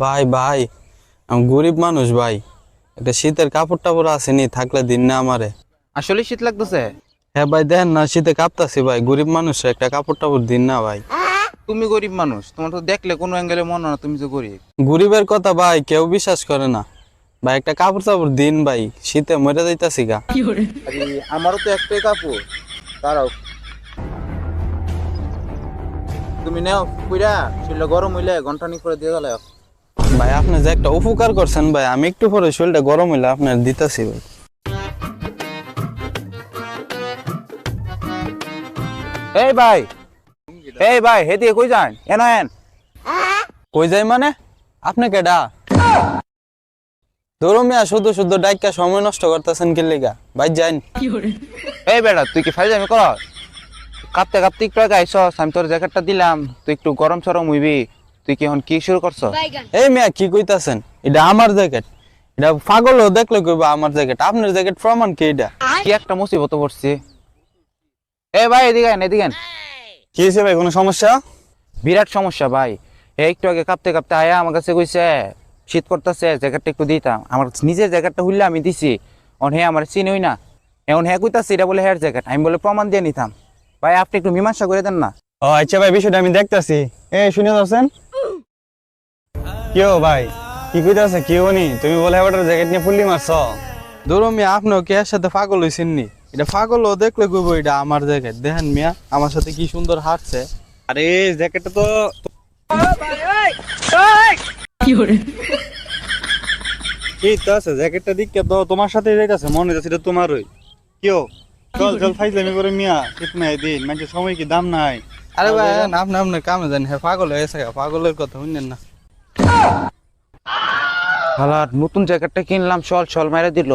ভাই ভাই আমি গরিব মানুষ ভাই, একটা শীতের কাপড় টাপড় আসেনি, থাকলে দিন না আমারে। আসলে শীত লাগতেছে? হ্যাঁ ভাই দেন না, শীতে কাঁপতাছি ভাই, গরিব মানুষ, একটা কাপড় টাপড় দিন না ভাই। তুমি গরিব মানুষ, তোমার তো দেখলে কোনো অ্যাঙ্গেলে মনে হয় না তুমি যে গরিব। গরিবের কথা ভাই কেউ বিশ্বাস করে না ভাই, একটা কাপড় টাপড় দিন ভাই, শীতে মরে যাইতাছি গা। আরে আমারও তো একটাই কাপড়, দাঁড়াও। তুমি নেও কইরা, শরীরটা গরম হইলে ঘন্টা নি করে দিয়ে গেল। ভাই আপনি যে একটা উপকার করছেন ভাই, আমি একটু পরে শরীরটা গরম হইলে আপনার দিতাছি ভাই। এই ভাই, এই ভাই, হেদিকে কই যান? এন। কই যাই মানে? আপনি কেডা? ধরো মিয়া, শুধু শুধু ডাইকা সময় নষ্ট করতেছেন কি লিগা? ভাই যাইন। এই বেটা, তুই কি ফাইজ আমি কর? কাঁপতে কাঁপতে একটু আগে আইসস, আমি তোর জ্যাকেটটা দিলাম, তুই একটু গরম সরম হইবি। তুই কি এখন কি শুরু করছ? এই মিয়া কি কইতাছেন? এটা আমার জ্যাকেট, এটা পাগলও দেখলে কইবা আমার জ্যাকেট। আপনার জ্যাকেট প্রমাণ কি এটা? কি একটা মুসিবত পড়ছি। এই ভাই এদিকে আন, এদিকে আন। কি হয়েছে ভাই, কোনো সমস্যা? বিরাট সমস্যা ভাই। এই একটু আগে কাঁপতে কাঁপতে আয়া আমার কাছে কইছে শীত করতেছে, জ্যাকেটটা একটু দিতাম। আমার নিজের জ্যাকেটটা হুললে আমি দিছি, এখন হে আমার চিনই না। এখন হ্যাঁ কইতাছে এটা বলে হেয়ার জ্যাকেট, আমি বলে প্রমাণ দিয়ে নিতাম। ভাই আপনি একটু মীমাংসা করে দেন না। ও আচ্ছা ভাই, বিষয়টা আমি দেখতাছি। শুনে যাচ্ছেন কেউ ভাই কি কইতাছে? কেউ নি, তুমি বলে এবার জ্যাকেট নিয়ে ফুল্লি মারছ। ধরো মিয়া, আপনিও কে এর সাথে পাগল হইছেন নি? এটা পাগলও দেখলে কইবো এটা আমার জ্যাকেট। দেখেন মিয়া, আমার সাথে কি সুন্দর হাঁটছে। আরে জ্যাকেটটা তো এই তো আছে, জ্যাকেটটা দিকে তো তোমার সাথে যাইতাছে, মনে হইতাছে এটা তোমারই। কেউ চল চল ফাইজলামি করে মিয়া, ঠিক নাই দিন মানুষের সময় কি দাম নাই। আরে ভাই আপনি আপনার কামে জানি, হ্যাঁ পাগল হয়ে গেছে, পাগলের কথা শুনেন না। হালার নতুন জ্যাকেটটা কিনলাম, চল চল মেরে দিল।